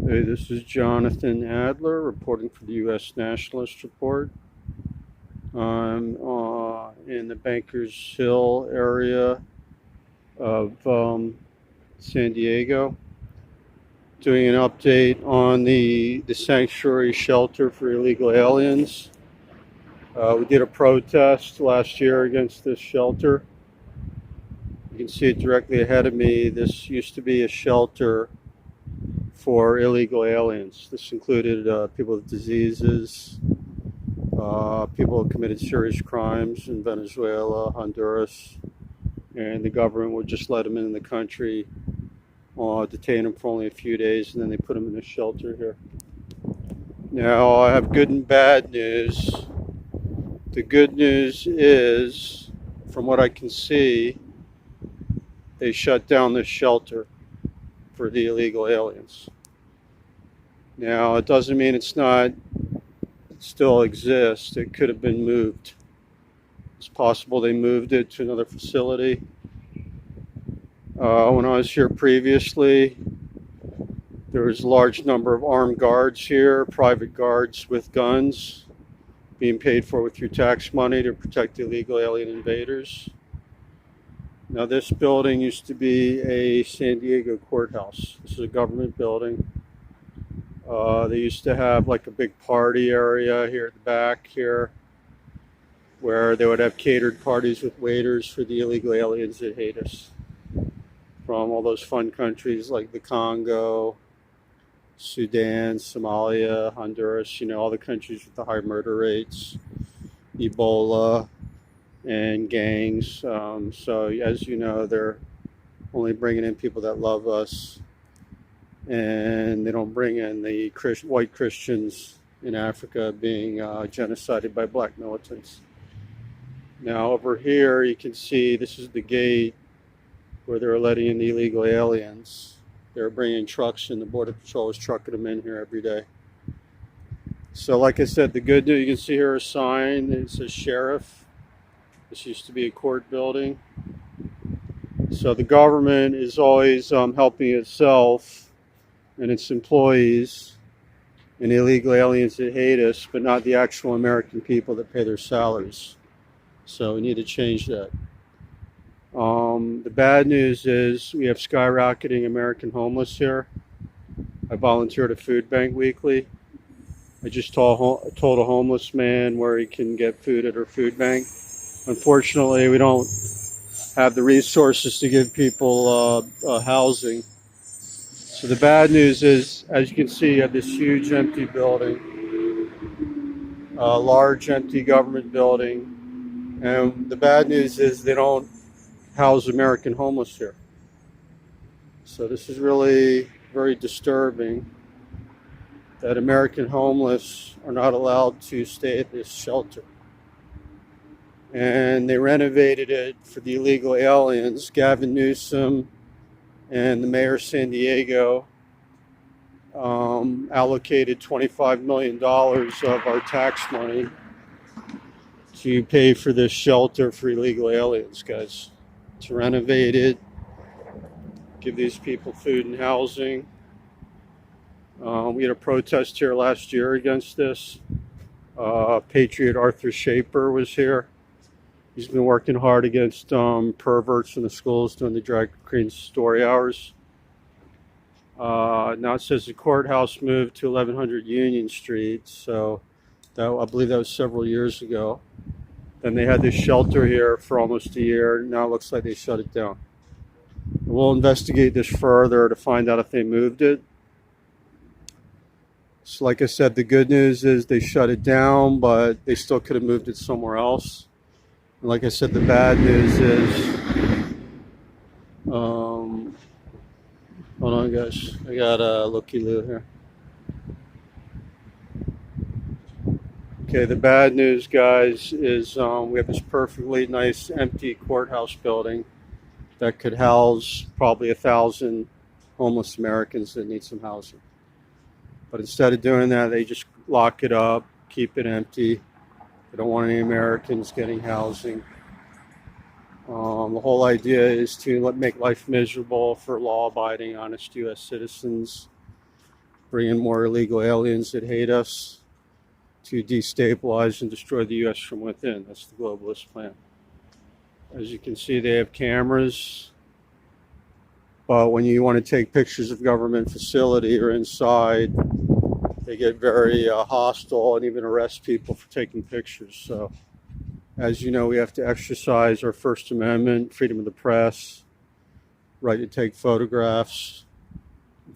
Hey, this is Jonathan Adler reporting for the U.S. Nationalist Report. I'm in the Bankers Hill area of San Diego, doing an update on the sanctuary shelter for illegal aliens. We did a protest last year against this shelter. You can see it directly ahead of me. This used to be a shelter for illegal aliens. This included people with diseases, people who committed serious crimes in Venezuela, Honduras, and the government would just let them in the country, detain them for only a few days, and then they put them in a shelter here. Now, I have good and bad news. The good news is, from what I can see, they shut down this shelter for the illegal aliens. Now, it doesn't mean it still exists. It could have been moved. It's possible they moved it to another facility. When I was here previously, there was a large number of armed guards here, private guards with guns, being paid for with your tax money to protect illegal alien invaders. Now, this building used to be a San Diego courthouse. This is a government building. They used to have like a big party area here at the back here, where they would have catered parties with waiters for the illegal aliens that hate us from all those fun countries like the Congo, Sudan, Somalia, Honduras, all the countries with the high murder rates, Ebola, and gangs. So as you know, they're only bringing in people that love us, and they don't bring in the white Christians in Africa being genocided by black militants. Now over here you can see this is the gate where they're letting in the illegal aliens. They're bringing trucks, and the Border Patrol is trucking them in here every day. So like I said, the good news, you can see here a sign that says sheriff. This used to be a court building. So the government is always helping itself and its employees and illegal aliens that hate us, but not the actual American people that pay their salaries. So we need to change that. The bad news is we have skyrocketing American homeless here. I volunteer at a food bank weekly. I just told a homeless man where he can get food at our food bank. Unfortunately, we don't have the resources to give people housing. So the bad news is, as you can see, you have this huge empty building, a large empty government building. And the bad news is they don't house American homeless here. So this is really very disturbing that American homeless are not allowed to stay at this shelter. And they renovated it for the illegal aliens. Gavin Newsom and the mayor of San Diego allocated $25 million of our tax money to pay for this shelter for illegal aliens, guys. To renovate it, give these people food and housing. We had a protest here last year against this. Patriot Arthur Shaper was here. He's been working hard against perverts in the schools during the drag queen story hours. Now it says the courthouse moved to 1100 Union Street, so I believe that was several years ago. Then they had this shelter here for almost a year. Now it looks like they shut it down. We'll investigate this further to find out if they moved it. So like I said, the good news is they shut it down, but they still could have moved it somewhere else. And like I said, the bad news is, hold on guys, I got a looky-loo here. Okay, the bad news, guys, is we have this perfectly nice empty courthouse building that could house probably 1,000 homeless Americans that need some housing. But instead of doing that, they just lock it up, keep it empty. They don't want any Americans getting housing. The whole idea is to make life miserable for law-abiding, honest U.S. citizens. bring in more illegal aliens that hate us, to destabilize and destroy the U.S. from within. That's the globalist plan. As you can see, they have cameras, but when you want to take pictures of government facility or inside, they get very hostile and even arrest people for taking pictures. So, as you know, we have to exercise our First Amendment, freedom of the press, right to take photographs,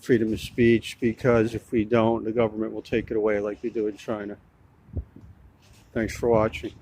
freedom of speech, because if we don't, the government will take it away like they do in China. Thanks for watching.